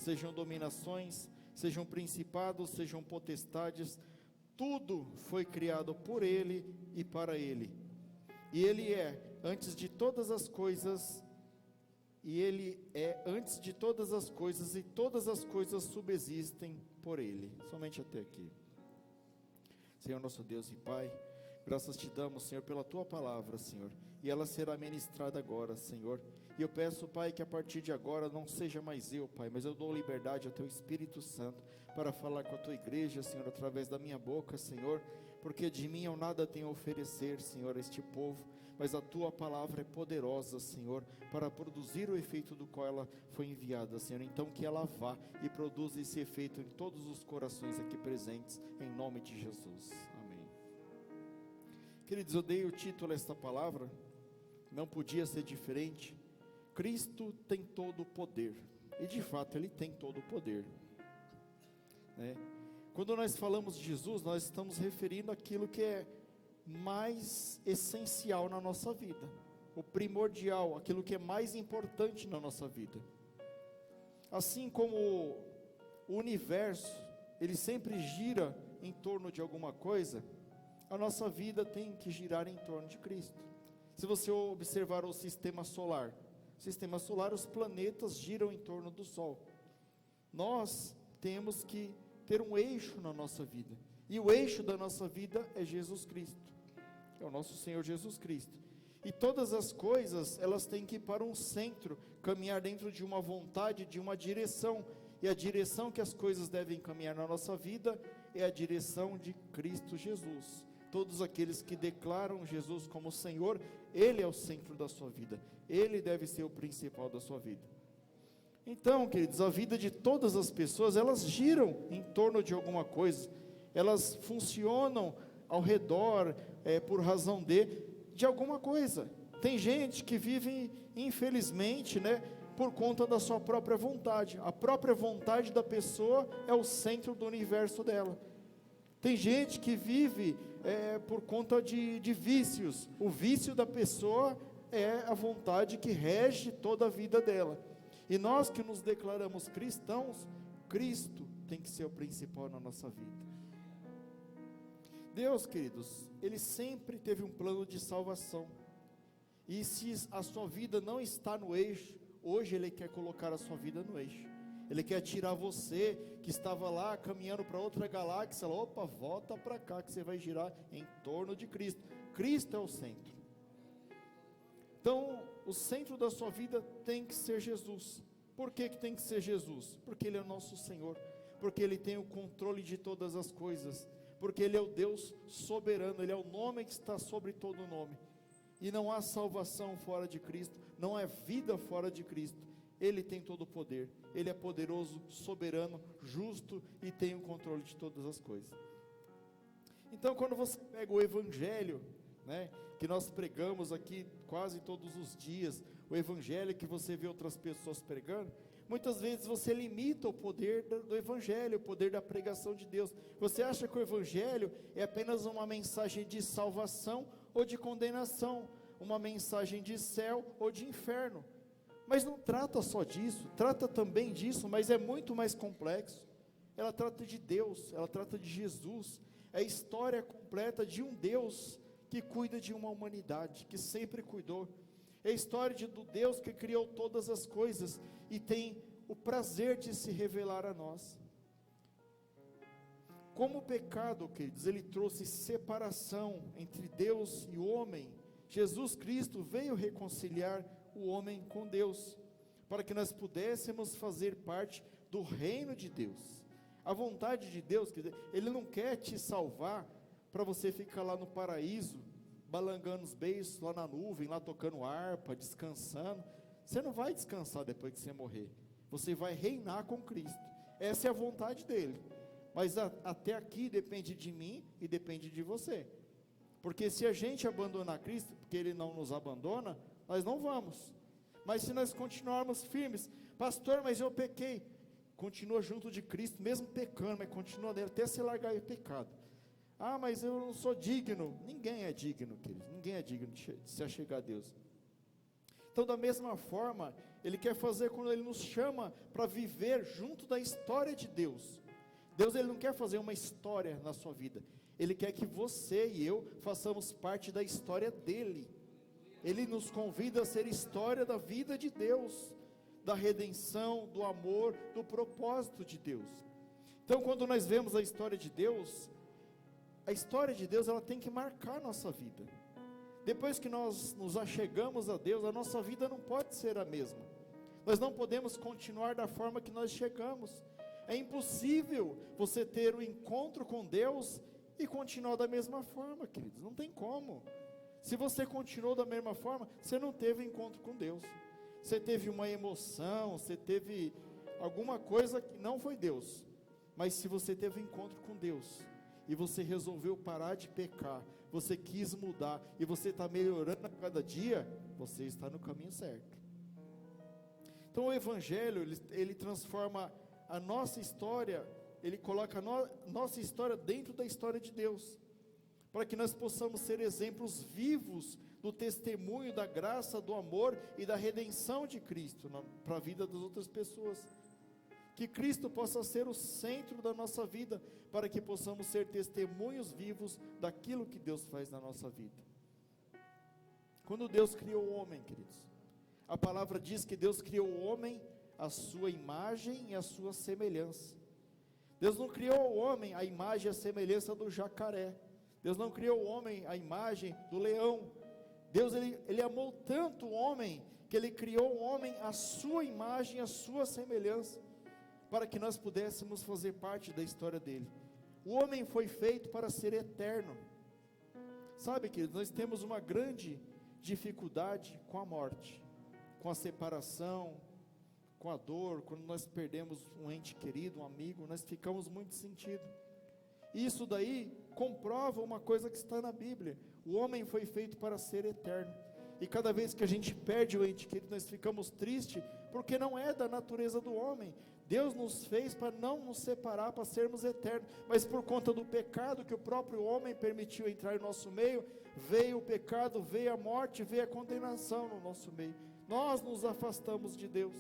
sejam dominações, sejam principados, sejam potestades, tudo foi criado por Ele e para Ele. E Ele é antes de todas as coisas, e todas as coisas subsistem por Ele. Somente até aqui. Senhor nosso Deus e Pai, graças te damos, Senhor, pela Tua palavra, Senhor, e ela será ministrada agora, Senhor, e eu peço, Pai, que a partir de agora não seja mais eu, Pai, mas eu dou liberdade ao Teu Espírito Santo, para falar com a Tua igreja, Senhor, através da minha boca, Senhor, porque de mim eu nada tenho a oferecer, Senhor, a este povo, mas a Tua palavra é poderosa, Senhor, para produzir o efeito do qual ela foi enviada, Senhor, então que ela vá e produza esse efeito em todos os corações aqui presentes, em nome de Jesus, amém. Queridos, eu dei o título a esta palavra, não podia ser diferente. Cristo tem todo o poder, e de fato Ele tem todo o poder, né? Quando nós falamos de Jesus, nós estamos referindo aquilo que é mais essencial na nossa vida, o primordial, aquilo que é mais importante na nossa vida. Assim como o universo, ele sempre gira em torno de alguma coisa, a nossa vida tem que girar em torno de Cristo. Se você observar o sistema solar, os planetas giram em torno do Sol. Nós temos que ter um eixo na nossa vida, e o eixo da nossa vida é Jesus Cristo, é o nosso Senhor Jesus Cristo, e todas as coisas, elas têm que ir para um centro, caminhar dentro de uma vontade, de uma direção, e a direção que as coisas devem caminhar na nossa vida, é a direção de Cristo Jesus. Todos aqueles que declaram Jesus como Senhor, Ele é o centro da sua vida, Ele deve ser o principal da sua vida. Então, queridos, a vida de todas as pessoas, elas giram em torno de alguma coisa, elas funcionam ao redor, por razão de alguma coisa. Tem gente que vive, infelizmente, né, por conta da sua própria vontade. A própria vontade da pessoa é o centro do universo dela. Tem gente que vive por conta de vícios. O vício da pessoa é a vontade que rege toda a vida dela. E nós que nos declaramos cristãos, Cristo tem que ser o principal na nossa vida. Deus, queridos, Ele sempre teve um plano de salvação. E se a sua vida não está no eixo, hoje Ele quer colocar a sua vida no eixo. Ele quer tirar você, que estava lá caminhando para outra galáxia, opa, volta para cá que você vai girar em torno de Cristo. Cristo é o centro. Então, o centro da sua vida tem que ser Jesus. Por que tem que ser Jesus? Porque Ele é o nosso Senhor, porque Ele tem o controle de todas as coisas, porque Ele é o Deus soberano, Ele é o nome que está sobre todo nome, e não há salvação fora de Cristo, não há vida fora de Cristo. Ele tem todo o poder, Ele é poderoso, soberano, justo, e tem o controle de todas as coisas. Então, quando você pega o Evangelho, né, que nós pregamos aqui quase todos os dias, o Evangelho que você vê outras pessoas pregando, muitas vezes você limita o poder do Evangelho, o poder da pregação de Deus. Você acha que o Evangelho é apenas uma mensagem de salvação ou de condenação, uma mensagem de céu ou de inferno, mas não trata só disso, trata também disso, mas é muito mais complexo. Ela trata de Deus, ela trata de Jesus, é a história completa de um Deus que cuida de uma humanidade, que sempre cuidou. É a história do Deus que criou todas as coisas e tem o prazer de se revelar a nós. Como o pecado, queridos, ele trouxe separação entre Deus e o homem, Jesus Cristo veio reconciliar o homem com Deus, para que nós pudéssemos fazer parte do reino de Deus. A vontade de Deus, Ele não quer te salvar para você ficar lá no paraíso, balangando os beiços lá na nuvem, lá tocando harpa, descansando. Você não vai descansar depois que você morrer, você vai reinar com Cristo. Essa é a vontade dele, mas até aqui depende de mim e depende de você, porque se a gente abandonar Cristo, porque Ele não nos abandona, nós não vamos. Mas se nós continuarmos firmes, pastor, mas eu pequei, continua junto de Cristo, mesmo pecando, mas continua nele, até se largar o pecado. Ah, mas eu não sou digno. Ninguém é digno, queridos, ninguém é digno de se achegar a Deus. Então, da mesma forma, Ele quer fazer quando Ele nos chama para viver junto da história de Deus. Deus, Ele não quer fazer uma história na sua vida, Ele quer que você e eu façamos parte da história dEle. Ele nos convida a ser história da vida de Deus, da redenção, do amor, do propósito de Deus. Então, quando nós vemos a história de Deus, ela tem que marcar a nossa vida. Depois que nós nos achegamos a Deus, a nossa vida não pode ser a mesma. Nós não podemos continuar da forma que nós chegamos. É impossível você ter um encontro com Deus e continuar da mesma forma, queridos. Não tem como. Se você continuou da mesma forma, você não teve encontro com Deus. Você teve uma emoção, você teve alguma coisa que não foi Deus. Mas se você teve encontro com Deus, e você resolveu parar de pecar, você quis mudar, e você está melhorando a cada dia, você está no caminho certo. Então o Evangelho, ele transforma a nossa história, ele coloca a nossa história dentro da história de Deus, para que nós possamos ser exemplos vivos do testemunho, da graça, do amor e da redenção de Cristo para a vida das outras pessoas. Que Cristo possa ser o centro da nossa vida, para que possamos ser testemunhos vivos daquilo que Deus faz na nossa vida. Quando Deus criou o homem, queridos, a palavra diz que Deus criou o homem à sua imagem e à sua semelhança. Deus não criou o homem à imagem e à semelhança do jacaré. Deus não criou o homem à imagem do leão. Deus, ele amou tanto o homem, que Ele criou o homem à sua imagem e à sua semelhança, para que nós pudéssemos fazer parte da história dele. O homem foi feito para ser eterno. Sabe, queridos, nós temos uma grande dificuldade com a morte, com a separação, com a dor. Quando nós perdemos um ente querido, um amigo, nós ficamos muito sentido. E isso daí comprova uma coisa que está na Bíblia: o homem foi feito para ser eterno. E cada vez que a gente perde o ente querido, nós ficamos tristes, porque não é da natureza do homem. Deus nos fez para não nos separar, para sermos eternos, mas por conta do pecado que o próprio homem permitiu entrar em nosso meio, veio o pecado, veio a morte, veio a condenação no nosso meio. Nós nos afastamos de Deus.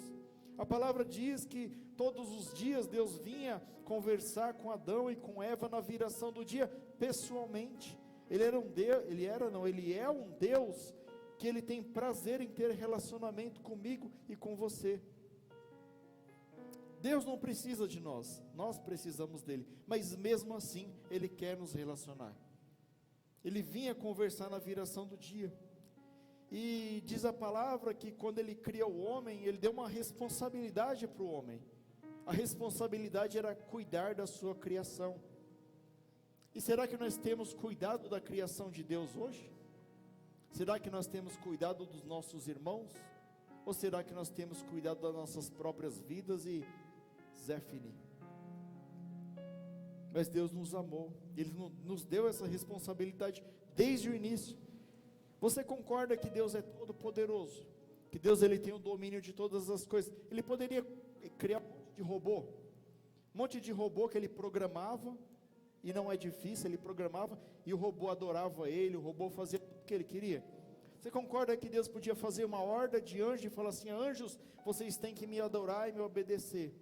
A palavra diz que todos os dias Deus vinha conversar com Adão e com Eva na viração do dia, pessoalmente. Ele é um Deus que Ele tem prazer em ter relacionamento comigo e com você. Deus não precisa de nós, nós precisamos dEle, mas mesmo assim, Ele quer nos relacionar. Ele vinha conversar na viração do dia, e diz a palavra que quando Ele criou o homem, Ele deu uma responsabilidade para o homem. A responsabilidade era cuidar da sua criação. E será que nós temos cuidado da criação de Deus hoje? Será que nós temos cuidado dos nossos irmãos? Ou será que nós temos cuidado das nossas próprias vidas e Zé Fini? Mas Deus nos amou, Ele nos deu essa responsabilidade desde o início. Você concorda que Deus é todo poderoso? Que Deus, Ele tem o domínio de todas as coisas? Ele poderia criar um monte de robô que Ele programava, e não é difícil, Ele programava, e o robô adorava Ele, o robô fazia tudo o que Ele queria. Você concorda que Deus podia fazer uma horda de anjos e falar assim: anjos, vocês têm que me adorar e me obedecer?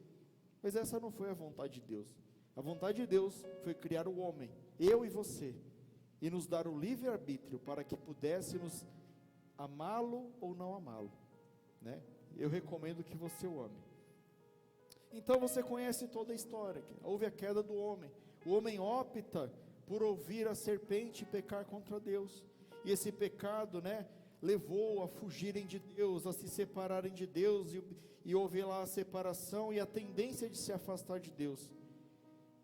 Mas essa não foi a vontade de Deus. A vontade de Deus foi criar o homem, eu e você, e nos dar o livre-arbítrio para que pudéssemos amá-lo ou não amá-lo, né? Eu recomendo que você o ame. Então você conhece toda a história. Houve a queda do homem. O homem opta por ouvir a serpente e pecar contra Deus. E esse pecado, né, levou a fugirem de Deus, a se separarem de Deus, e houve lá a separação e a tendência de se afastar de Deus.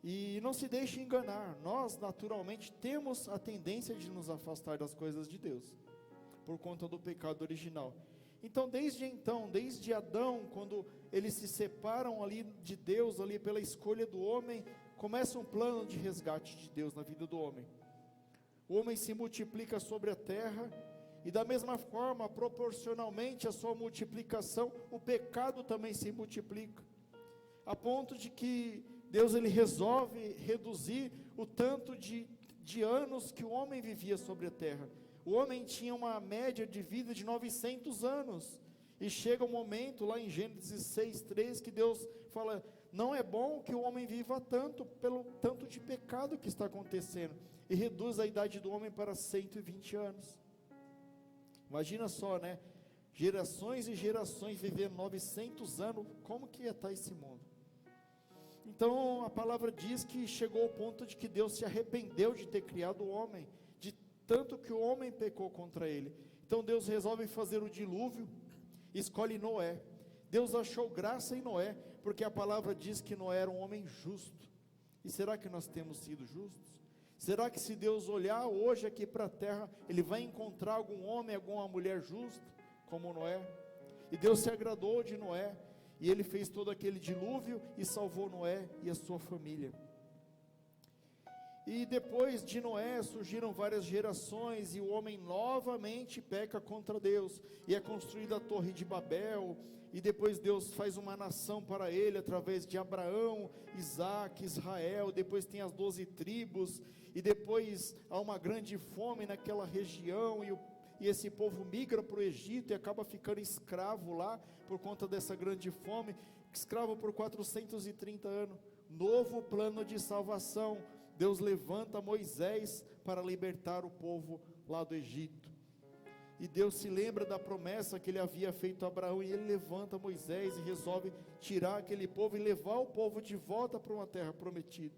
E não se deixe enganar, nós naturalmente temos a tendência de nos afastar das coisas de Deus, por conta do pecado original. Então, desde Adão, quando eles se separam ali de Deus, ali pela escolha do homem, começa um plano de resgate de Deus na vida do homem. O homem se multiplica sobre a terra, e da mesma forma, proporcionalmente à sua multiplicação, o pecado também se multiplica, a ponto de que Deus, Ele resolve reduzir o tanto de anos que o homem vivia sobre a terra. O homem tinha uma média de vida de 900 anos, e chega um momento lá em Gênesis 6:3 que Deus fala: não é bom que o homem viva tanto, pelo tanto de pecado que está acontecendo, e reduz a idade do homem para 120 anos. Imagina só, né? Gerações e gerações vivendo 900 anos, como que ia estar esse mundo? Então a palavra diz que chegou ao ponto de que Deus se arrependeu de ter criado o homem, de tanto que o homem pecou contra ele. Então Deus resolve fazer o dilúvio, escolhe Noé. Deus achou graça em Noé, porque a palavra diz que Noé era um homem justo. E será que nós temos sido justos? Será que se Deus olhar hoje aqui para a terra, Ele vai encontrar algum homem, alguma mulher justa, como Noé? E Deus se agradou de Noé, e Ele fez todo aquele dilúvio, e salvou Noé e a sua família. E depois de Noé surgiram várias gerações, e o homem novamente peca contra Deus, e é construída a torre de Babel, e depois Deus faz uma nação para ele, através de Abraão, Isaque, Israel, depois tem as 12 tribos, e depois há uma grande fome naquela região, e esse povo migra para o Egito, e acaba ficando escravo lá, por conta dessa grande fome, escravo por 430 anos, novo plano de salvação. Deus levanta Moisés para libertar o povo lá do Egito, e Deus se lembra da promessa que Ele havia feito a Abraão, e Ele levanta Moisés e resolve tirar aquele povo e levar o povo de volta para uma terra prometida.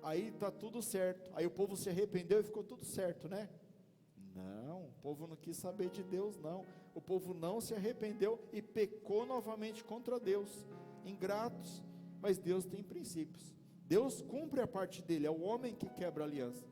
Aí está tudo certo, aí o povo se arrependeu e ficou tudo certo, né? Não, o povo não quis saber de Deus, não. O povo não se arrependeu e pecou novamente contra Deus, ingratos. Mas Deus tem princípios, Deus cumpre a parte dele, é o homem que quebra a aliança.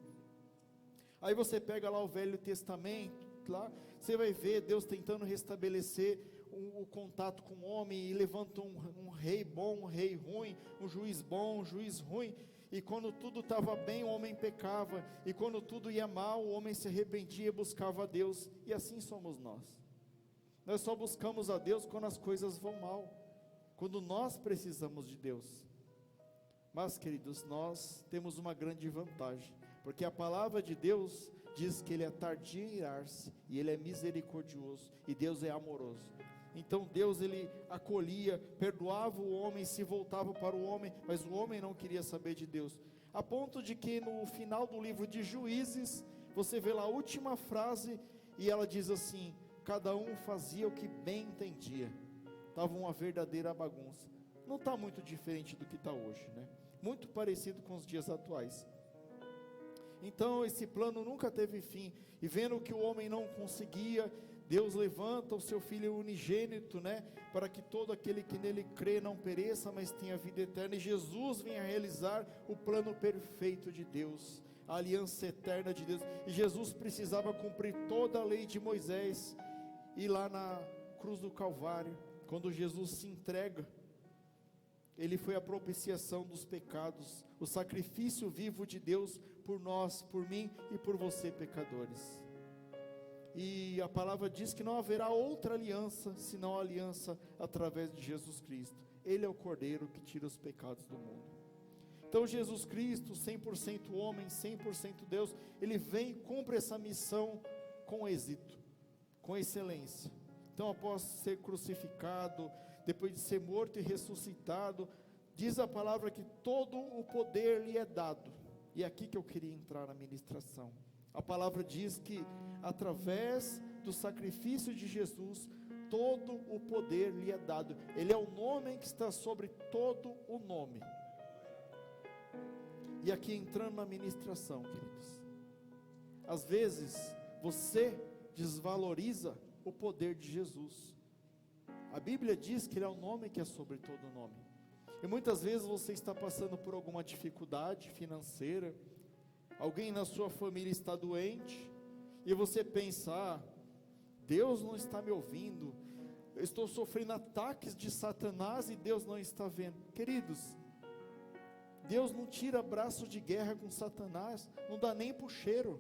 Aí você pega lá o Velho Testamento, lá você vai ver Deus tentando restabelecer o contato com o homem, e levanta um rei bom, um rei ruim, um juiz bom, um juiz ruim. E quando tudo estava bem, o homem pecava, e quando tudo ia mal, o homem se arrependia e buscava a Deus. E assim somos nós. Nós só buscamos a Deus quando as coisas vão mal, quando nós precisamos de Deus. Mas, queridos, nós temos uma grande vantagem, porque a palavra de Deus diz que Ele é tardio em irar-se, e Ele é misericordioso, e Deus é amoroso. Então Deus, Ele acolhia, perdoava o homem, se voltava para o homem, mas o homem não queria saber de Deus, a ponto de que no final do livro de Juízes, você vê lá a última frase, e ela diz assim: cada um fazia o que bem entendia. Estava uma verdadeira bagunça. Não está muito diferente do que está hoje, né? Muito parecido com os dias atuais. Então esse plano nunca teve fim, e vendo que o homem não conseguia, Deus levanta o seu Filho unigênito, né, para que todo aquele que nele crê não pereça, mas tenha vida eterna. E Jesus vem a realizar o plano perfeito de Deus, a aliança eterna de Deus. E Jesus precisava cumprir toda a lei de Moisés, e lá na cruz do Calvário, quando Jesus se entrega, Ele foi a propiciação dos pecados, o sacrifício vivo de Deus por nós, por mim e por você, pecadores. E a palavra diz que não haverá outra aliança, senão a aliança através de Jesus Cristo. Ele é o Cordeiro que tira os pecados do mundo. Então Jesus Cristo, 100% homem, 100% Deus, Ele vem e cumpre essa missão com êxito, com excelência. Então, após ser crucificado, depois de ser morto e ressuscitado, diz a palavra que todo o poder lhe é dado. E é aqui que eu queria entrar na ministração. A palavra diz que através do sacrifício de Jesus, todo o poder lhe é dado. Ele é o nome que está sobre todo o nome. E aqui entrando na ministração, queridos, às vezes você desvaloriza o poder de Jesus. A Bíblia diz que Ele é o nome que é sobre todo o nome. E muitas vezes você está passando por alguma dificuldade financeira, alguém na sua família está doente, e você pensa: Deus não está me ouvindo, eu estou sofrendo ataques de Satanás e Deus não está vendo. Queridos, Deus não tira braço de guerra com Satanás, não dá nem para o cheiro.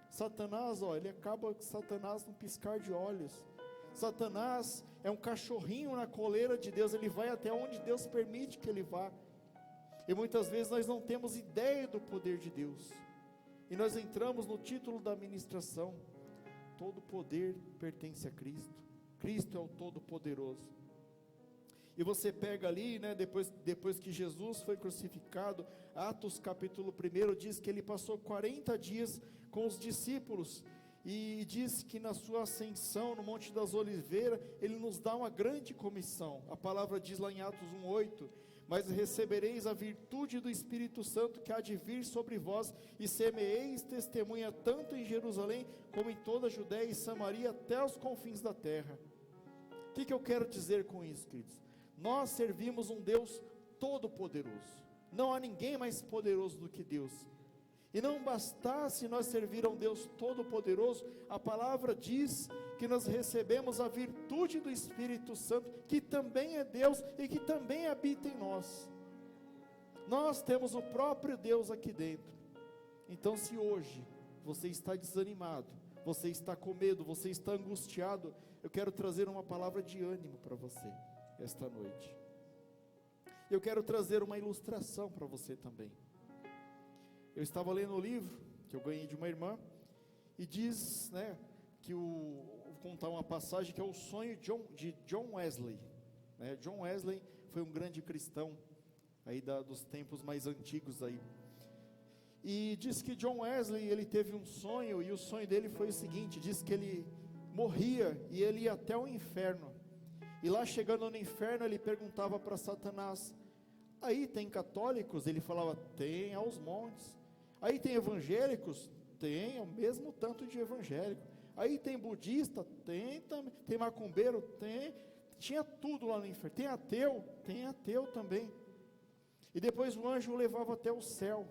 Satanás, ele acaba com Satanás num piscar de olhos. Satanás é um cachorrinho na coleira de Deus, ele vai até onde Deus permite que ele vá. E muitas vezes nós não temos ideia do poder de Deus. E nós entramos no título da ministração: todo poder pertence a Cristo. Cristo é o Todo-Poderoso. E você pega ali, né, depois que Jesus foi crucificado, Atos capítulo 1 diz que ele passou 40 dias com os discípulos, e diz que na sua ascensão no Monte das Oliveiras, ele nos dá uma grande comissão. A palavra diz lá em Atos 1:8: mas recebereis a virtude do Espírito Santo que há de vir sobre vós, e semeeis testemunha tanto em Jerusalém, como em toda a Judéia e Samaria, até os confins da terra. O que eu quero dizer com isso, queridos? Nós servimos um Deus todo-poderoso. Não há ninguém mais poderoso do que Deus. E não bastasse nós servir a um Deus todo-poderoso, a palavra diz que nós recebemos a virtude do Espírito Santo, que também é Deus e que também habita em nós. Nós temos o próprio Deus aqui dentro. Então, se hoje você está desanimado, você está com medo, você está angustiado, eu quero trazer uma palavra de ânimo para você esta noite. Eu quero trazer uma ilustração para você também. Eu estava lendo o livro que eu ganhei de uma irmã, e diz, né, que vou contar uma passagem que é o sonho de John Wesley, né? John Wesley foi um grande cristão aí dos tempos mais antigos aí. E diz que John Wesley, ele teve um sonho, e o sonho dele foi o seguinte: diz que ele morria e ele ia até o inferno. E lá chegando no inferno, ele perguntava para Satanás: aí tem católicos? Ele falava: tem aos montes. Aí tem evangélicos? Tem, o mesmo tanto de evangélico. Aí tem budista? Tem também. Tem macumbeiro? Tem. Tinha tudo lá no inferno. Tem ateu? Tem ateu também. E depois o anjo o levava até o céu.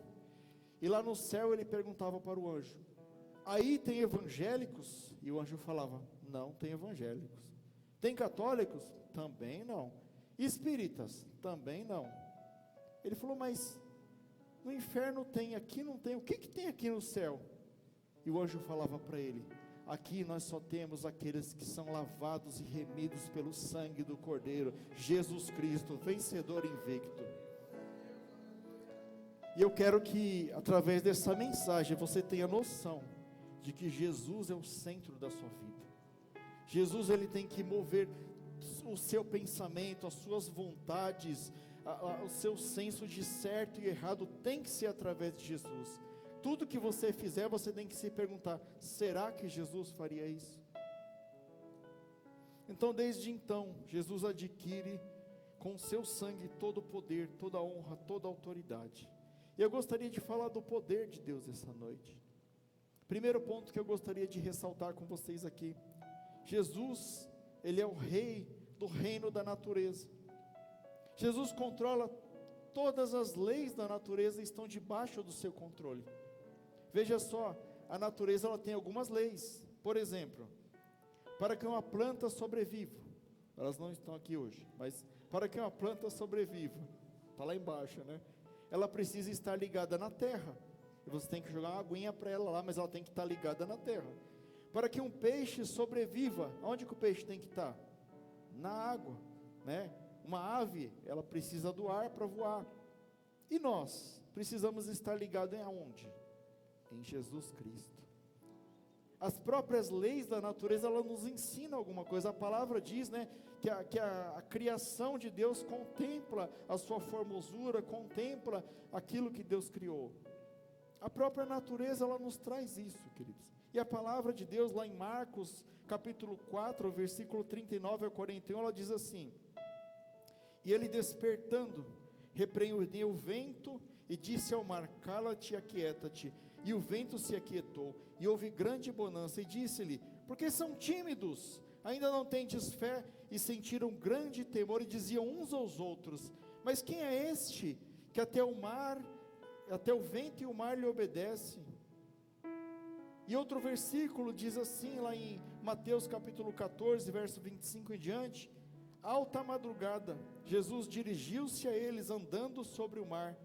E lá no céu ele perguntava para o anjo: aí tem evangélicos? E o anjo falava: não tem evangélicos. Tem católicos? Também não. Espíritas? Também não. Ele falou: mas no inferno tem, aqui não tem. O que tem aqui no céu? E o anjo falava para ele: aqui nós só temos aqueles que são lavados e remidos pelo sangue do Cordeiro, Jesus Cristo, vencedor invicto. E eu quero que, através dessa mensagem, você tenha noção de que Jesus é o centro da sua vida. Jesus, ele tem que mover o seu pensamento, as suas vontades, o seu senso de certo e errado tem que ser através de Jesus. Tudo que você fizer, você tem que se perguntar: será que Jesus faria isso? Então, desde então, Jesus adquire com o seu sangue todo o poder, toda a honra, toda a autoridade. E eu gostaria de falar do poder de Deus essa noite. Primeiro ponto que eu gostaria de ressaltar com vocês aqui: Jesus, ele é o rei do reino da natureza. Jesus controla todas as leis da natureza, estão debaixo do seu controle. Veja só, a natureza, ela tem algumas leis. Por exemplo, para que uma planta sobreviva, elas não estão aqui hoje, mas para que uma planta sobreviva, está lá embaixo, né? Ela precisa estar ligada na terra. E você tem que jogar uma aguinha para ela lá, mas ela tem que estar ligada na terra. Para que um peixe sobreviva, onde que o peixe tem que estar? Na água, né? Uma ave, ela precisa do ar para voar. E nós precisamos estar ligados em aonde? Em Jesus Cristo. As próprias leis da natureza, ela nos ensina alguma coisa. A palavra diz, né, que a criação de Deus contempla a sua formosura, contempla aquilo que Deus criou. A própria natureza, ela nos traz isso, queridos. E a palavra de Deus lá em Marcos, capítulo 4, versículo 39 a 41, ela diz assim: e ele despertando, repreendeu o vento e disse ao mar: cala-te e aquieta-te. E o vento se aquietou, e houve grande bonança. E disse-lhe: porque são tímidos, ainda não tendes fé? E sentiram grande temor, e diziam uns aos outros: mas quem é este, que até o vento e o mar lhe obedecem? E outro versículo diz assim, lá em Mateus capítulo 14, verso 25 em diante: alta madrugada, Jesus dirigiu-se a eles andando sobre o mar.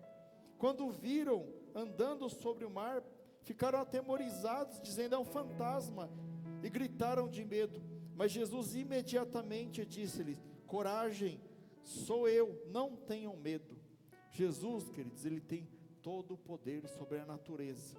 Quando o viram andando sobre o mar, ficaram atemorizados, dizendo: é um fantasma, e gritaram de medo. Mas Jesus imediatamente disse-lhes: coragem, sou eu, não tenham medo. Jesus, queridos, ele tem todo o poder sobre a natureza.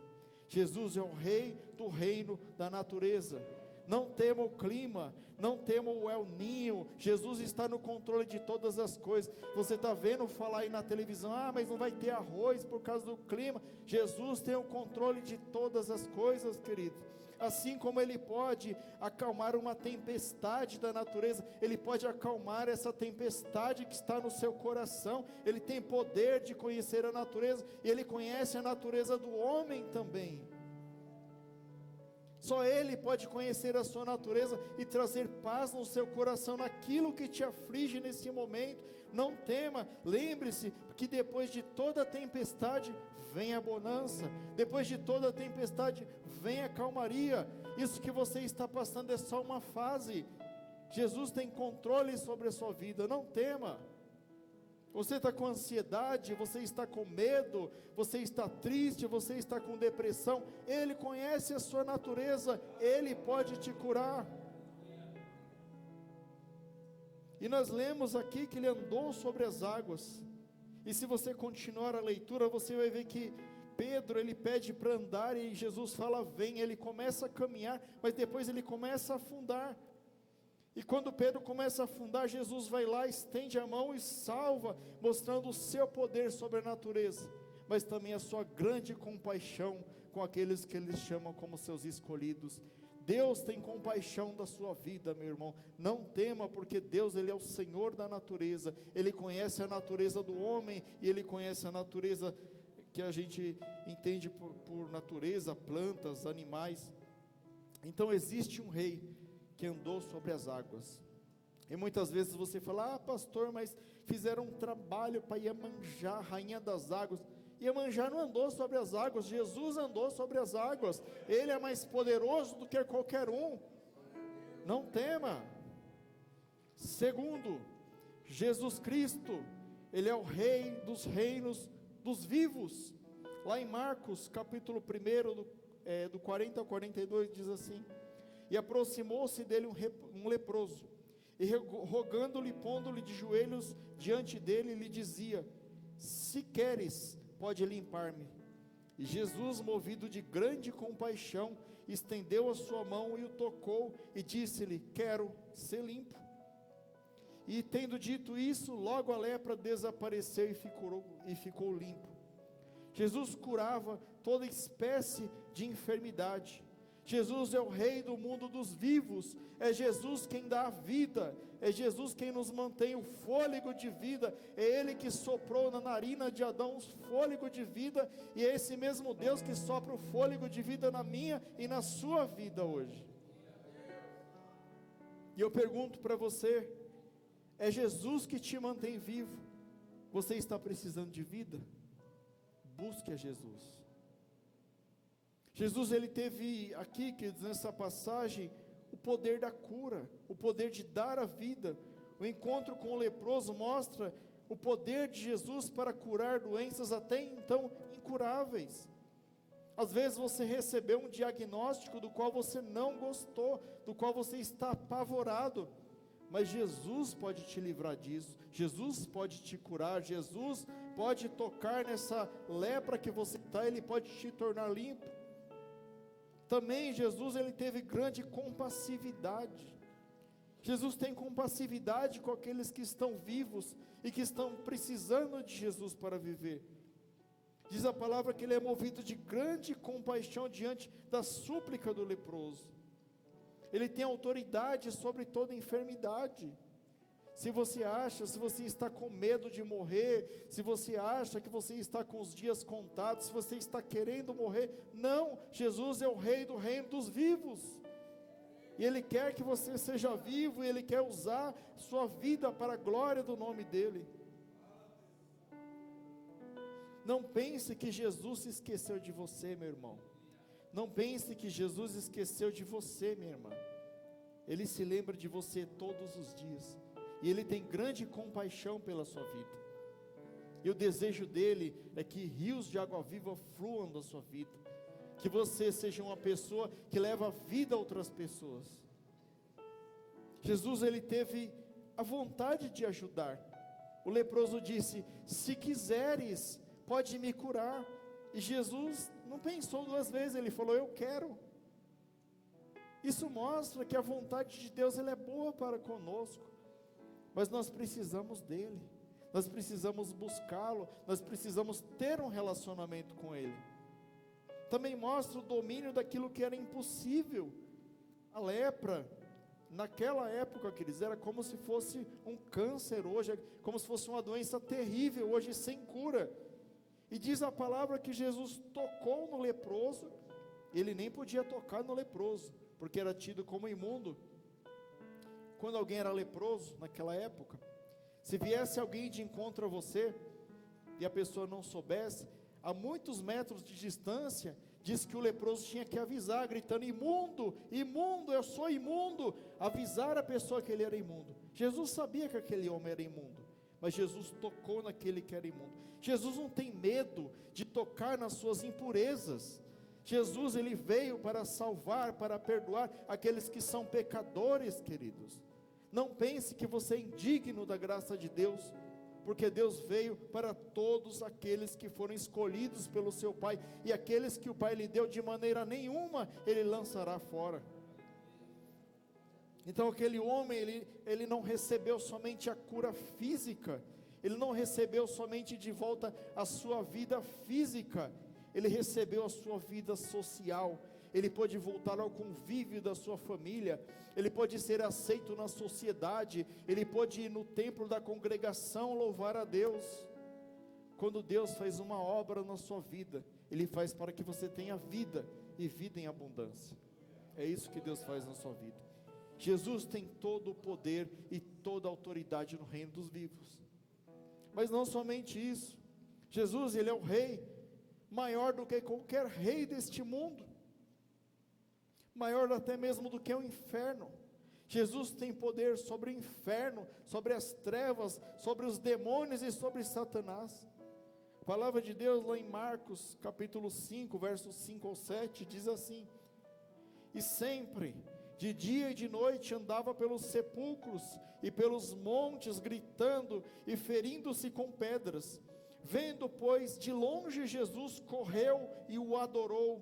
Jesus é o rei do reino da natureza. Não tema o clima, não tema o El Ninho. Jesus está no controle de todas as coisas. Você está vendo falar aí na televisão, mas não vai ter arroz por causa do clima. Jesus tem o controle de todas as coisas, querido. Assim como Ele pode acalmar uma tempestade da natureza, Ele pode acalmar essa tempestade que está no seu coração. Ele tem poder de conhecer a natureza, e Ele conhece a natureza do homem também. Só Ele pode conhecer a sua natureza e trazer paz no seu coração, naquilo que te aflige nesse momento. Não tema, lembre-se que depois de toda tempestade vem a bonança, depois de toda tempestade vem a calmaria. Isso que você está passando é só uma fase. Jesus tem controle sobre a sua vida, não tema. Você está com ansiedade, você está com medo, você está triste, você está com depressão. Ele conhece a sua natureza, Ele pode te curar. E nós lemos aqui que Ele andou sobre as águas. E se você continuar a leitura, você vai ver que Pedro, ele pede para andar, e Jesus fala, vem. Ele começa a caminhar, mas depois ele começa a afundar. E quando Pedro começa a afundar, Jesus vai lá, estende a mão e salva, mostrando o seu poder sobre a natureza, mas também a sua grande compaixão com aqueles que Ele chama como seus escolhidos. Deus tem compaixão da sua vida, meu irmão. Não tema, porque Deus, Ele é o Senhor da natureza. Ele conhece a natureza do homem, e Ele conhece a natureza que a gente entende por natureza, plantas, animais. Então existe um rei que andou sobre as águas. E muitas vezes você fala, pastor, mas fizeram um trabalho para Iemanjá, rainha das águas. Iemanjá não andou sobre as águas, Jesus andou sobre as águas. Ele é mais poderoso do que qualquer um. Não tema. Segundo, Jesus Cristo, Ele é o rei dos reinos dos vivos. Lá em Marcos, capítulo 1, do 40 ao 42, diz assim: e aproximou-se dele um leproso, e rogando-lhe, pondo-lhe de joelhos diante dele, lhe dizia: se queres, pode limpar-me. E Jesus, movido de grande compaixão, estendeu a sua mão e o tocou, e disse-lhe: quero ser limpo. E tendo dito isso, logo a lepra desapareceu e ficou limpo. Jesus curava toda espécie de enfermidade. Jesus é o rei do mundo dos vivos. É Jesus quem dá a vida, é Jesus quem nos mantém o fôlego de vida. É Ele que soprou na narina de Adão o fôlego de vida, e é esse mesmo Deus que sopra o fôlego de vida na minha e na sua vida hoje. E eu pergunto para você, é Jesus que te mantém vivo? Você está precisando de vida? Busque a Jesus. Jesus, Ele teve aqui, queridos, nessa passagem, o poder da cura, o poder de dar a vida. O encontro com o leproso mostra o poder de Jesus para curar doenças até então incuráveis. Às vezes você recebeu um diagnóstico do qual você não gostou, do qual você está apavorado, mas Jesus pode te livrar disso. Jesus pode te curar. Jesus pode tocar nessa lepra que você está, Ele pode te tornar limpo. Também Jesus, Ele teve grande compassividade. Jesus tem compassividade com aqueles que estão vivos e que estão precisando de Jesus para viver. Diz a palavra que Ele é movido de grande compaixão diante da súplica do leproso. Ele tem autoridade sobre toda enfermidade. Se você está com medo de morrer, se você acha que você está com os dias contados, se você está querendo morrer, não, Jesus é o rei do reino dos vivos, e Ele quer que você seja vivo, e Ele quer usar sua vida para a glória do nome dEle. Não pense que Jesus se esqueceu de você, meu irmão. Não pense que Jesus esqueceu de você, minha irmã. Ele se lembra de você todos os dias. E Ele tem grande compaixão pela sua vida. E o desejo dEle é que rios de água viva fluam da sua vida. Que você seja uma pessoa que leva vida a outras pessoas. Jesus, Ele teve a vontade de ajudar. O leproso disse: se quiseres, pode me curar. E Jesus não pensou duas vezes, ele falou: eu quero. Isso mostra que a vontade de Deus, ela é boa para conosco, mas nós precisamos dele, nós precisamos buscá-lo, nós precisamos ter um relacionamento com ele. Também mostra o domínio daquilo que era impossível. A lepra, naquela época, queridos, era como se fosse um câncer hoje, como se fosse uma doença terrível, hoje sem cura. E diz a palavra que Jesus tocou no leproso. Ele nem podia tocar no leproso, porque era tido como imundo. Quando alguém era leproso, naquela época, se viesse alguém de encontro a você, e a pessoa não soubesse, a muitos metros de distância, diz que o leproso tinha que avisar, gritando: imundo, imundo, eu sou imundo, avisar a pessoa que ele era imundo. Jesus sabia que aquele homem era imundo, mas Jesus tocou naquele que era imundo. Jesus não tem medo de tocar nas suas impurezas. Jesus, ele veio para salvar, para perdoar aqueles que são pecadores, queridos. Não pense que você é indigno da graça de Deus, porque Deus veio para todos aqueles que foram escolhidos pelo seu Pai, e aqueles que o Pai lhe deu, de maneira nenhuma Ele lançará fora. Então aquele homem, ele não recebeu somente a cura física, ele não recebeu somente de volta a sua vida física, ele recebeu a sua vida social, ele pôde voltar ao convívio da sua família, ele pôde ser aceito na sociedade, ele pôde ir no templo da congregação louvar a Deus. Quando Deus faz uma obra na sua vida, Ele faz para que você tenha vida, e vida em abundância. É isso que Deus faz na sua vida. Jesus tem todo o poder e toda a autoridade no reino dos vivos. Mas não somente isso, Jesus, Ele é o Rei, maior do que qualquer rei deste mundo, maior até mesmo do que o inferno. Jesus tem poder sobre o inferno, sobre as trevas, sobre os demônios e sobre Satanás. A palavra de Deus lá em Marcos capítulo 5, versos 5 ao 7, diz assim: e sempre, de dia e de noite, andava pelos sepulcros e pelos montes, gritando e ferindo-se com pedras. Vendo, pois, de longe Jesus, correu e o adorou,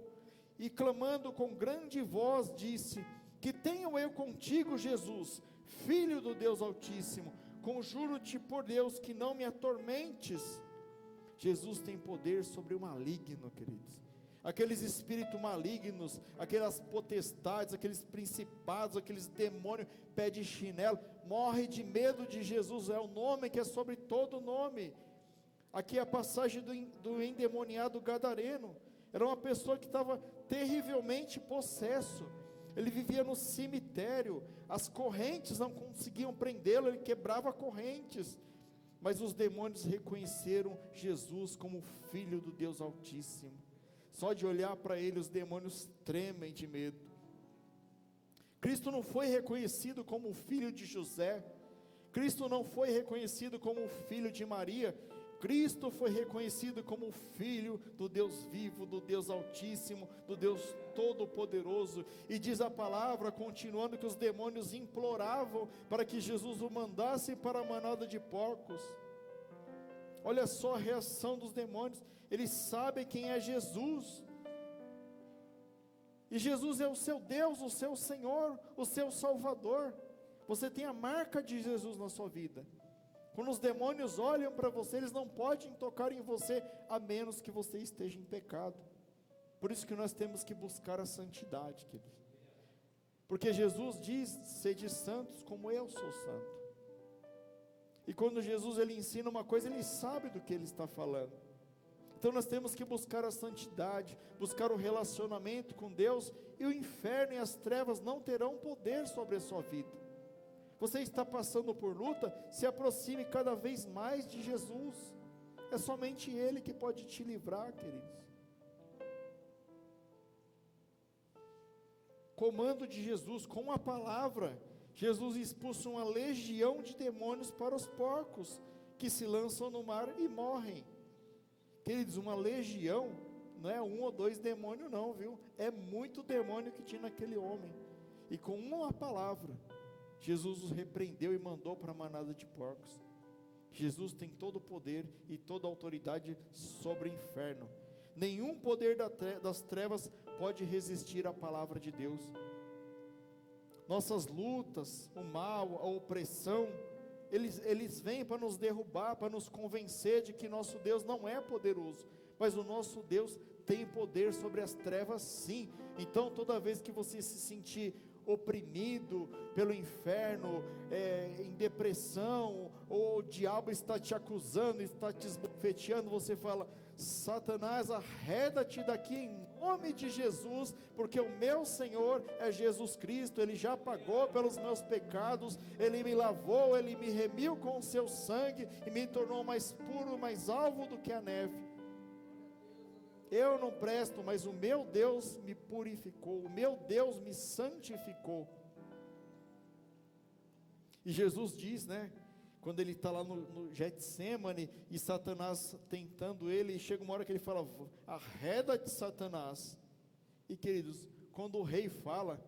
e clamando com grande voz, disse: que tenho eu contigo, Jesus, Filho do Deus Altíssimo, conjuro-te por Deus que não me atormentes. Jesus tem poder sobre o maligno, queridos. Aqueles espíritos malignos, aquelas potestades, aqueles principados, aqueles demônios, pé de chinelo, morre de medo de Jesus. É o nome que é sobre todo nome. Aqui é a passagem do endemoniado gadareno. Era uma pessoa que estava terrivelmente possesso. Ele vivia no cemitério, as correntes não conseguiam prendê-lo, ele quebrava correntes, mas os demônios reconheceram Jesus como Filho do Deus Altíssimo. Só de olhar para ele, os demônios tremem de medo. Cristo não foi reconhecido como o filho de José, Cristo não foi reconhecido como o filho de Maria, Cristo foi reconhecido como o Filho do Deus vivo, do Deus Altíssimo, do Deus Todo-Poderoso. E diz a palavra, continuando, que os demônios imploravam para que Jesus o mandasse para a manada de porcos. Olha só a reação dos demônios, eles sabem quem é Jesus, e Jesus é o seu Deus, o seu Senhor, o seu Salvador. Você tem a marca de Jesus na sua vida. Quando os demônios olham para você, eles não podem tocar em você, a menos que você esteja em pecado. Por isso que nós temos que buscar a santidade, queridos. Porque Jesus diz: sede santos como eu sou santo. E quando Jesus ele ensina uma coisa, ele sabe do que ele está falando. Então nós temos que buscar a santidade, buscar o relacionamento com Deus, e o inferno e as trevas não terão poder sobre a sua vida. Você está passando por luta, se aproxime cada vez mais de Jesus. É somente Ele que pode te livrar, queridos. Comando de Jesus, com a palavra, Jesus expulsa uma legião de demônios para os porcos, que se lançam no mar e morrem. Queridos, uma legião, não é 1 ou 2 demônios não, viu? É muito demônio que tinha naquele homem. E com uma palavra, Jesus os repreendeu e mandou para a manada de porcos. Jesus tem todo o poder e toda a autoridade sobre o inferno. Nenhum poder das trevas pode resistir à palavra de Deus. Nossas lutas, o mal, a opressão, eles vêm para nos derrubar, para nos convencer de que nosso Deus não é poderoso, mas o nosso Deus tem poder sobre as trevas sim. Então toda vez que você se sentir oprimido pelo inferno, em depressão, ou o diabo está te acusando, está te esbofeteando, você fala: Satanás, arreda-te daqui em nome de Jesus, porque o meu Senhor é Jesus Cristo, Ele já pagou pelos meus pecados, Ele me lavou, Ele me remiu com o seu sangue, e me tornou mais puro, mais alvo do que a neve. Eu não presto, mas o meu Deus me purificou, o meu Deus me santificou. E Jesus diz, quando ele está lá no Getsemane, e Satanás tentando ele, e chega uma hora que ele fala: arreda-te, Satanás. E queridos, quando o rei fala,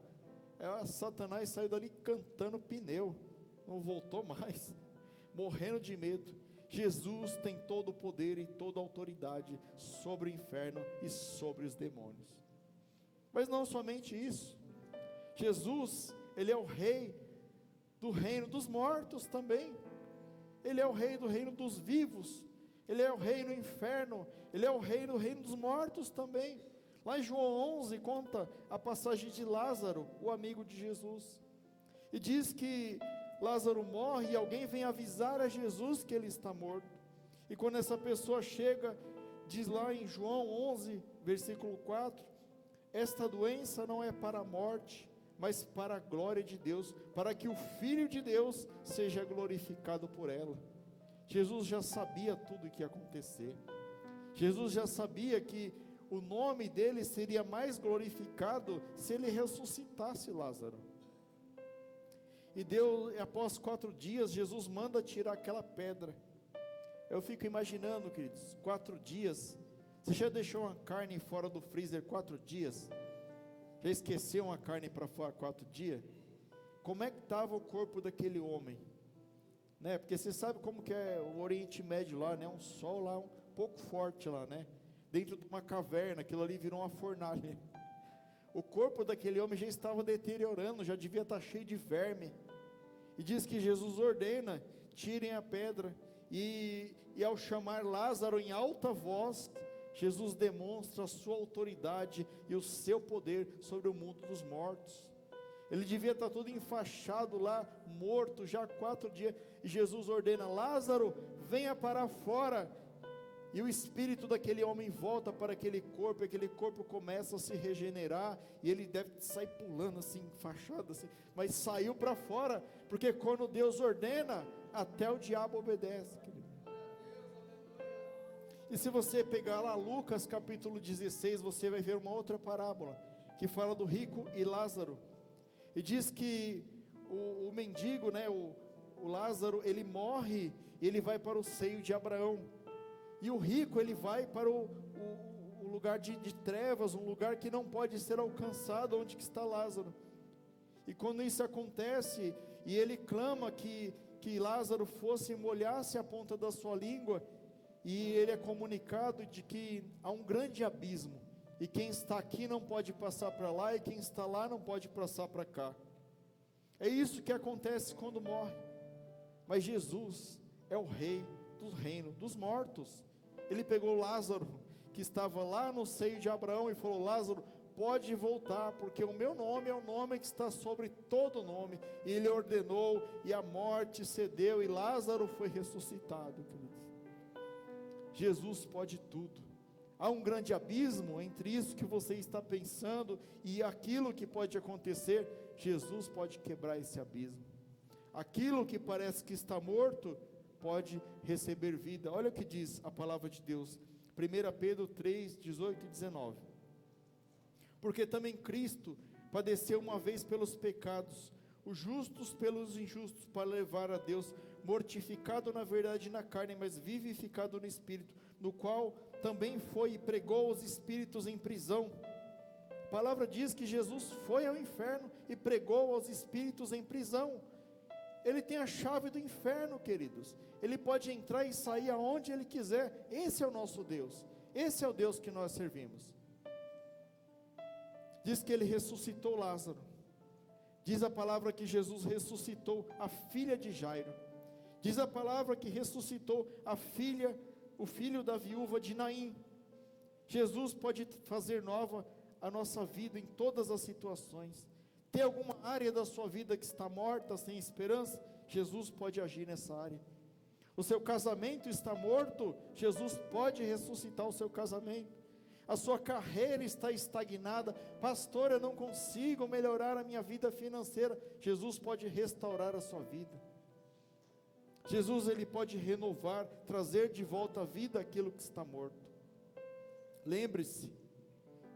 Satanás saiu dali cantando pneu, não voltou mais, morrendo de medo. Jesus tem todo o poder e toda a autoridade sobre o inferno e sobre os demônios. Mas não somente isso, Jesus, Ele é o rei do reino dos mortos também. Ele é o rei do reino dos vivos. Ele é o rei no inferno. Ele é o rei do reino dos mortos também. Lá em João 11 conta a passagem de Lázaro, o amigo de Jesus, e diz que Lázaro morre e alguém vem avisar a Jesus que ele está morto. E quando essa pessoa chega, diz lá em João 11 versículo 4: esta doença não é para a morte, mas para a glória de Deus, para que o Filho de Deus seja glorificado por ela. Jesus já sabia tudo o que ia acontecer. Jesus já sabia que o nome dele seria mais glorificado se ele ressuscitasse Lázaro. E após 4 dias, Jesus manda tirar aquela pedra. Eu fico imaginando, queridos, 4 dias. Você já deixou uma carne fora do freezer 4 dias? Já esqueceu uma carne para fora 4 dias? Como é que estava o corpo daquele homem? Porque você sabe como que é o Oriente Médio lá, um sol lá um pouco forte lá, dentro de uma caverna, aquilo ali virou uma fornalha. O corpo daquele homem já estava deteriorando, já devia estar cheio de verme. E diz que Jesus ordena: tirem a pedra. E ao chamar Lázaro em alta voz, Jesus demonstra a sua autoridade e o seu poder sobre o mundo dos mortos. Ele devia estar todo enfaixado lá, morto já há 4 dias. E Jesus ordena: Lázaro, venha para fora. E o espírito daquele homem volta para aquele corpo começa a se regenerar, e ele deve sair pulando assim, enfaixado assim, mas saiu para fora, porque quando Deus ordena, até o diabo obedece, querido. E se você pegar lá Lucas capítulo 16, você vai ver uma outra parábola, que fala do rico e Lázaro, e diz que o mendigo, o Lázaro, ele morre, e ele vai para o seio de Abraão, e o rico, ele vai para o lugar de trevas, um lugar que não pode ser alcançado, onde que está Lázaro. E quando isso acontece, e ele clama que Lázaro fosse e molhasse a ponta da sua língua, e ele é comunicado de que há um grande abismo, e quem está aqui não pode passar para lá, e quem está lá não pode passar para cá. É isso que acontece quando morre. Mas Jesus é o rei do reino dos mortos. Ele pegou Lázaro, que estava lá no seio de Abraão, e falou: Lázaro, pode voltar, porque o meu nome é o nome que está sobre todo nome. E ele ordenou, e a morte cedeu, e Lázaro foi ressuscitado, queridos. Jesus pode tudo. Há um grande abismo entre isso que você está pensando e aquilo que pode acontecer. Jesus pode quebrar esse abismo. Aquilo que parece que está morto pode receber vida. Olha o que diz a palavra de Deus, 1 Pedro 3, 18 e 19. Porque também Cristo padeceu uma vez pelos pecados, os justos pelos injustos, para levar a Deus, mortificado na verdade na carne, mas vivificado no Espírito, no qual também foi e pregou os espíritos em prisão. A palavra diz que Jesus foi ao inferno e pregou aos espíritos em prisão. Ele tem a chave do inferno, queridos. Ele pode entrar e sair aonde Ele quiser. Esse é o nosso Deus. Esse é o Deus que nós servimos. Diz que Ele ressuscitou Lázaro. Diz a palavra que Jesus ressuscitou a filha de Jairo. Diz a palavra que ressuscitou o filho da viúva de Naim. Jesus pode fazer nova a nossa vida em todas as situações. Tem alguma área da sua vida que está morta, sem esperança? Jesus pode agir nessa área. O seu casamento está morto? Jesus pode ressuscitar o seu casamento. A sua carreira está estagnada. Pastor, eu não consigo melhorar a minha vida financeira. Jesus pode restaurar a sua vida. Jesus, Ele pode renovar, trazer de volta à vida aquilo que está morto. Lembre-se,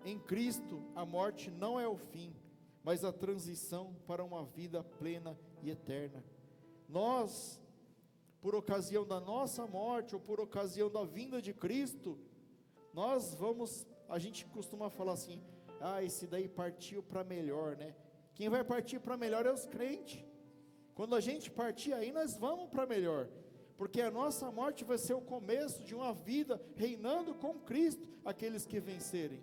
em Cristo a morte não é o fim, mas a transição para uma vida plena e eterna. Nós, por ocasião da nossa morte, ou por ocasião da vinda de Cristo, a gente costuma falar assim, esse daí partiu para melhor, né? Quem vai partir para melhor é os crentes. Quando a gente partir aí, nós vamos para melhor, porque a nossa morte vai ser o começo de uma vida reinando com Cristo, aqueles que vencerem.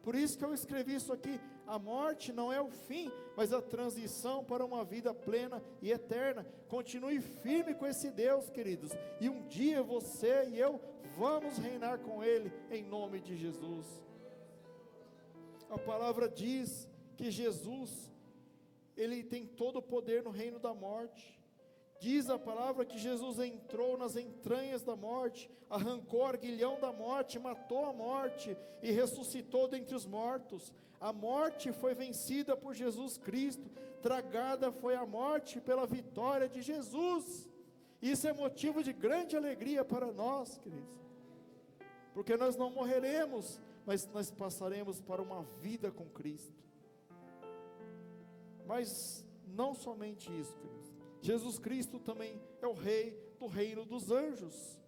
Por isso que eu escrevi isso aqui, a morte não é o fim, mas a transição para uma vida plena e eterna. Continue firme com esse Deus, queridos, e um dia você e eu vamos reinar com Ele, em nome de Jesus. A palavra diz que Jesus, Ele tem todo o poder no reino da morte. Diz a palavra que Jesus entrou nas entranhas da morte, arrancou o aguilhão da morte, matou a morte e ressuscitou dentre os mortos. A morte foi vencida por Jesus Cristo, tragada foi a morte pela vitória de Jesus. Isso é motivo de grande alegria para nós, queridos, porque nós não morreremos, mas nós passaremos para uma vida com Cristo. Mas não somente isso, queridos. Jesus Cristo também é o Rei do reino dos anjos.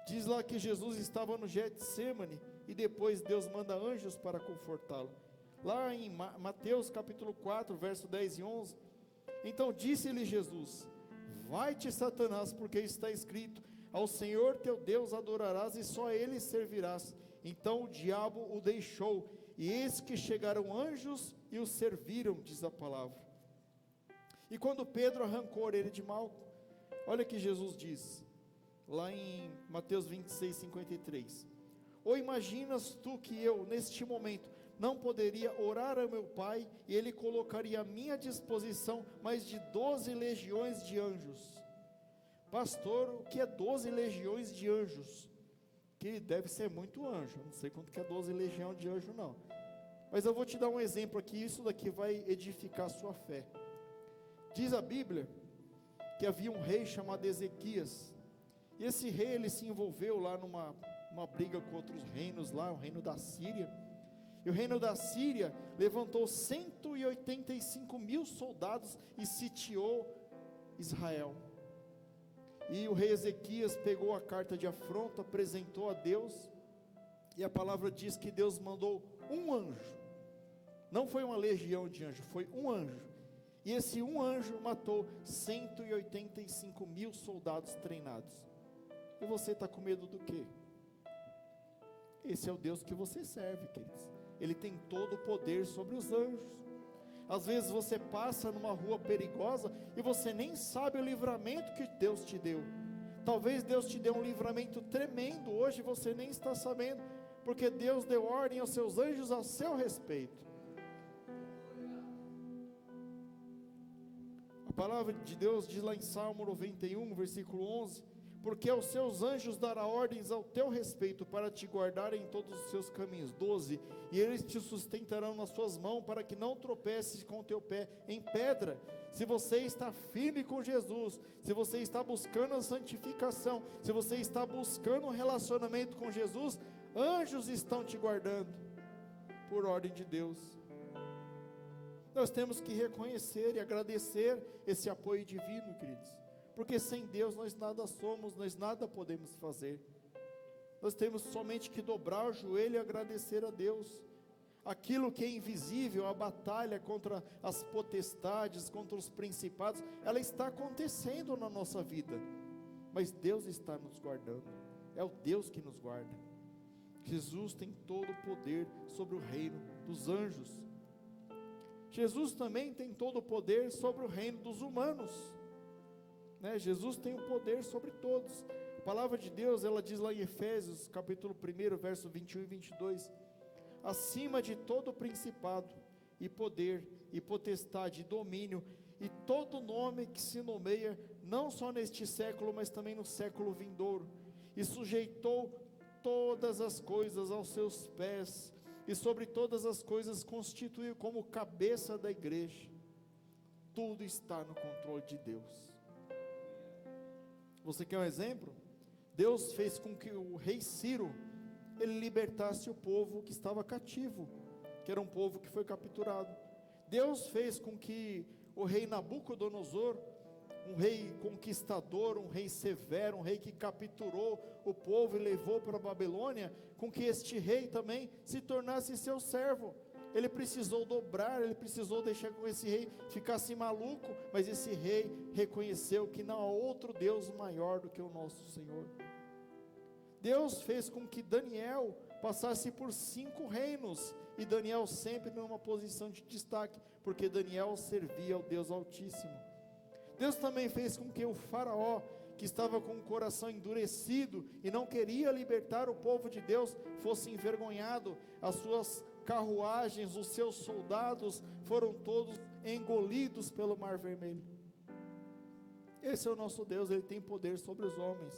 Diz lá que Jesus estava no Getsêmani e depois Deus manda anjos para confortá-lo. Lá em Mateus capítulo 4, verso 10 e 11. Então disse-lhe Jesus: vai-te, Satanás, porque está escrito: ao Senhor teu Deus adorarás e só a Ele servirás. Então o diabo o deixou, e eis que chegaram anjos e o serviram, diz a palavra. E quando Pedro arrancou a orelha de Malco, olha que Jesus diz, lá em Mateus 26, 53. Ou imaginas tu que eu, neste momento, não poderia orar ao meu Pai, e Ele colocaria à minha disposição mais de 12 legiões de anjos? Pastor, o que é 12 legiões de anjos? Que deve ser muito anjo, não sei quanto que é 12 legiões de anjo não. Mas eu vou te dar um exemplo aqui, isso daqui vai edificar a sua fé. Diz a Bíblia que havia um rei chamado Ezequias, e esse rei ele se envolveu lá numa briga com outros reinos lá, o reino da Síria, e o reino da Síria levantou 185 mil soldados e sitiou Israel. E o rei Ezequias pegou a carta de afronta, apresentou a Deus, e a palavra diz que Deus mandou um anjo, não foi uma legião de anjos, foi um anjo. E esse um anjo matou 185 mil soldados treinados. E você está com medo do quê? Esse é o Deus que você serve, queridos. Ele tem todo o poder sobre os anjos. Às vezes você passa numa rua perigosa e você nem sabe o livramento que Deus te deu. Talvez Deus te deu um livramento tremendo, hoje você nem está sabendo, porque Deus deu ordem aos seus anjos a seu respeito. A palavra de Deus diz lá em Salmo 91, versículo 11, porque aos seus anjos dará ordens ao teu respeito, para te guardar em todos os seus caminhos. 12, e eles te sustentarão nas suas mãos, para que não tropeces com o teu pé em pedra. Se você está firme com Jesus, se você está buscando a santificação, se você está buscando um relacionamento com Jesus, anjos estão te guardando, por ordem de Deus. Nós temos que reconhecer e agradecer esse apoio divino, queridos, porque sem Deus nós nada somos, nós nada podemos fazer. Nós temos somente que dobrar o joelho e agradecer a Deus. Aquilo que é invisível, a batalha contra as potestades, contra os principados, ela está acontecendo na nossa vida, mas Deus está nos guardando, é o Deus que nos guarda. Jesus tem todo o poder sobre o reino dos anjos. Jesus também tem todo o poder sobre o reino dos humanos, né? Jesus tem o poder sobre todos. A palavra de Deus, ela diz lá em Efésios, capítulo 1, verso 21 e 22, acima de todo principado, e poder, e potestade, e domínio, e todo nome que se nomeia, não só neste século, mas também no século vindouro, e sujeitou todas as coisas aos seus pés, e sobre todas as coisas constituiu como cabeça da igreja. Tudo está no controle de Deus. Você quer um exemplo? Deus fez com que o rei Ciro, ele libertasse o povo que estava cativo, que era um povo que foi capturado. Deus fez com que o rei Nabucodonosor, um rei conquistador, um rei severo, um rei que capturou o povo e levou para a Babilônia, com que este rei também se tornasse seu servo. Ele precisou dobrar, ele precisou deixar que esse rei ficasse maluco, mas esse rei reconheceu que não há outro Deus maior do que o nosso Senhor. Deus fez com que Daniel passasse por 5 reinos, e Daniel sempre numa posição de destaque, porque Daniel servia ao Deus Altíssimo. Deus também fez com que o faraó, que estava com o coração endurecido e não queria libertar o povo de Deus, fosse envergonhado. As suas carruagens, os seus soldados foram todos engolidos pelo Mar Vermelho. Esse é o nosso Deus, Ele tem poder sobre os homens.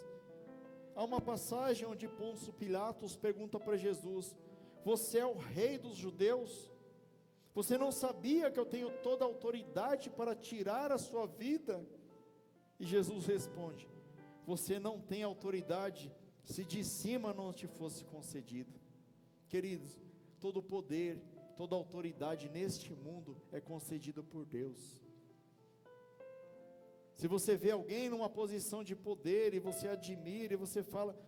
Há uma passagem onde Pôncio Pilatos pergunta para Jesus: você é o rei dos judeus? Você não sabia que eu tenho toda a autoridade para tirar a sua vida? E Jesus responde: você não tem autoridade se de cima não te fosse concedido. Queridos, todo poder, toda autoridade neste mundo é concedido por Deus. Se você vê alguém numa posição de poder e você admira e você fala,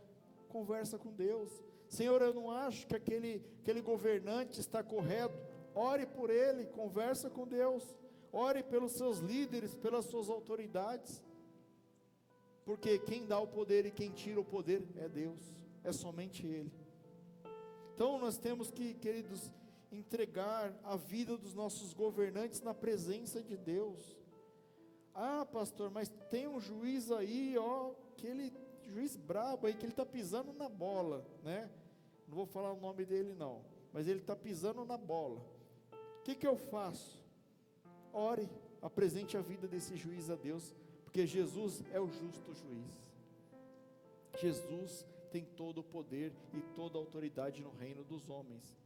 conversa com Deus. Senhor, eu não acho que aquele governante está correto. Ore por ele, conversa com Deus. Ore pelos seus líderes, pelas suas autoridades. Porque quem dá o poder e quem tira o poder é Deus, é somente Ele. Então nós temos que, queridos, entregar a vida dos nossos governantes na presença de Deus. Ah, pastor, mas tem um juiz aí, aquele juiz brabo aí, que ele está pisando na bola, né? Não vou falar o nome dele não, mas ele está pisando na bola. O que eu faço? Ore, apresente a vida desse juiz a Deus, porque Jesus é o justo juiz. Jesus tem todo o poder e toda a autoridade no reino dos homens.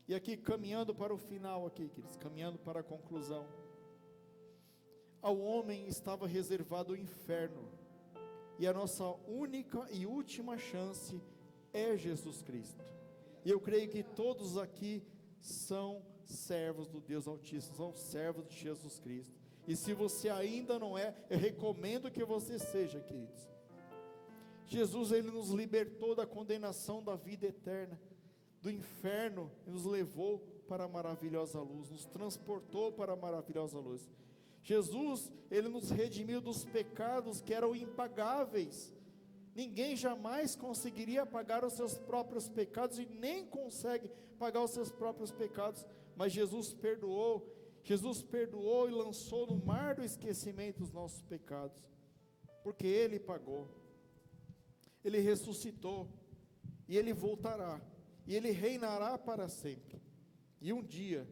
E aqui, caminhando para o final aqui, queridos, caminhando para a conclusão. Ao homem estava reservado o inferno, e a nossa única e última chance é Jesus Cristo. E eu creio que todos aqui são servos do Deus Altíssimo, são servos de Jesus Cristo. E se você ainda não é, eu recomendo que você seja, queridos. Jesus, Ele nos libertou da condenação da vida eterna, do inferno, e nos levou para a maravilhosa luz, nos transportou para a maravilhosa luz. Jesus, Ele nos redimiu dos pecados que eram impagáveis. Ninguém jamais conseguiria pagar os seus próprios pecados, e nem consegue pagar os seus próprios pecados, mas Jesus perdoou e lançou no mar do esquecimento os nossos pecados, porque Ele pagou. Ele ressuscitou, e Ele voltará, e Ele reinará para sempre, e um dia,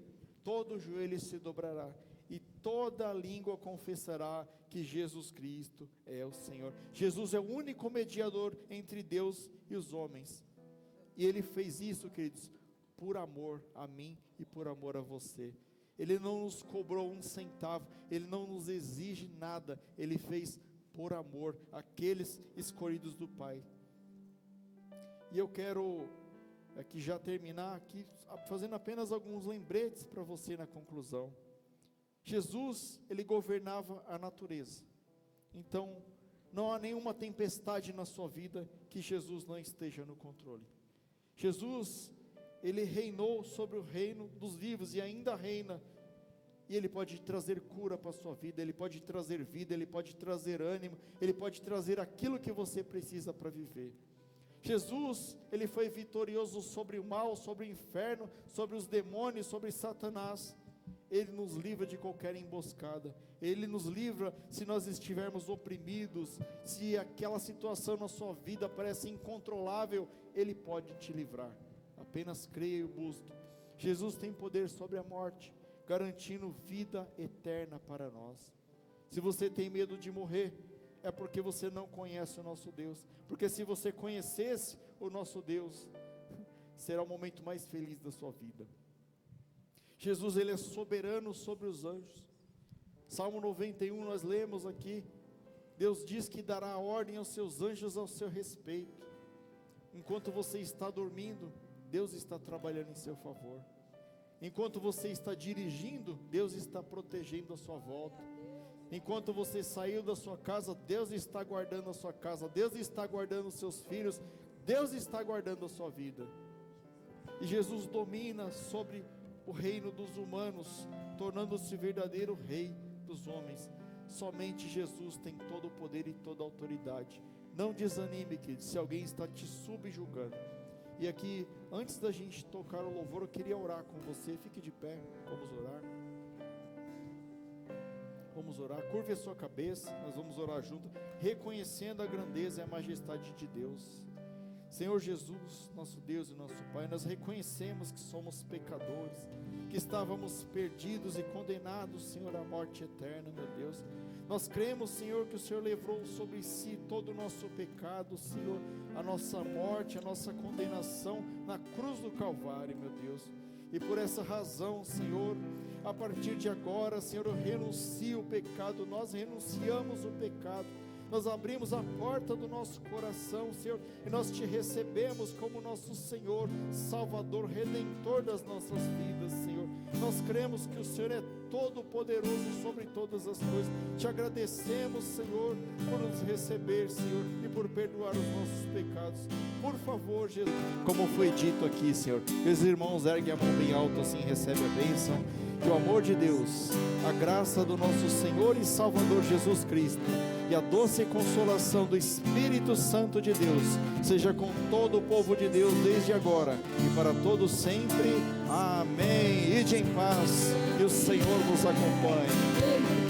todo joelho se dobrará, e toda língua confessará que Jesus Cristo é o Senhor. Jesus é o único mediador entre Deus e os homens, e Ele fez isso, queridos, por amor a mim e por amor a você. Ele não nos cobrou um centavo, Ele não nos exige nada, Ele fez por amor àqueles escolhidos do Pai. E eu quero aqui já terminar aqui, fazendo apenas alguns lembretes para você na conclusão. Jesus, Ele governava a natureza, então não há nenhuma tempestade na sua vida que Jesus não esteja no controle. Jesus, Ele reinou sobre o reino dos vivos e ainda reina, e Ele pode trazer cura para a sua vida, Ele pode trazer vida, Ele pode trazer ânimo, Ele pode trazer aquilo que você precisa para viver. Jesus, ele foi vitorioso sobre o mal, sobre o inferno, sobre os demônios, sobre Satanás. Ele nos livra de qualquer emboscada. Ele nos livra se nós estivermos oprimidos, se aquela situação na sua vida parece incontrolável, Ele pode te livrar. Apenas creia e o busque. Jesus tem poder sobre a morte, garantindo vida eterna para nós. Se você tem medo de morrer, é porque você não conhece o nosso Deus. Porque se você conhecesse o nosso Deus, será o momento mais feliz da sua vida. Jesus, ele é soberano sobre os anjos. Salmo 91 nós lemos aqui, Deus diz que dará ordem aos seus anjos ao seu respeito. Enquanto você está dormindo, Deus está trabalhando em seu favor. Enquanto você está dirigindo, Deus está protegendo a sua volta. Enquanto você saiu da sua casa, Deus está guardando a sua casa, Deus está guardando os seus filhos, Deus está guardando a sua vida. E Jesus domina sobre o reino dos humanos, tornando-se verdadeiro rei dos homens. Somente Jesus tem todo o poder e toda a autoridade. Não desanime, querido, se alguém está te subjugando. E aqui, antes da gente tocar o louvor, eu queria orar com você. Fique de pé, vamos orar. Vamos orar, curve a sua cabeça, nós vamos orar junto, reconhecendo a grandeza e a majestade de Deus. Senhor Jesus, nosso Deus e nosso Pai, nós reconhecemos que somos pecadores, que estávamos perdidos e condenados, Senhor, à morte eterna, meu Deus. Nós cremos, Senhor, que o Senhor levou sobre si todo o nosso pecado, Senhor, a nossa morte, a nossa condenação na cruz do Calvário, meu Deus. E por essa razão, Senhor, a partir de agora, Senhor, eu renuncio o pecado, nós renunciamos o pecado, nós abrimos a porta do nosso coração, Senhor, e nós te recebemos como nosso Senhor, Salvador, Redentor das nossas vidas, Senhor. Nós cremos que o Senhor é todo poderoso sobre todas as coisas. Te agradecemos, Senhor, por nos receber, Senhor, e por perdoar os nossos pecados. Por favor, Jesus, como foi dito aqui, Senhor, que os irmãos erguem a mão bem alto, assim recebe a bênção. Que o amor de Deus, a graça do nosso Senhor e Salvador Jesus Cristo e a doce consolação do Espírito Santo de Deus seja com todo o povo de Deus desde agora e para todos sempre. Amém. Ide em paz, que o Senhor nos acompanhe.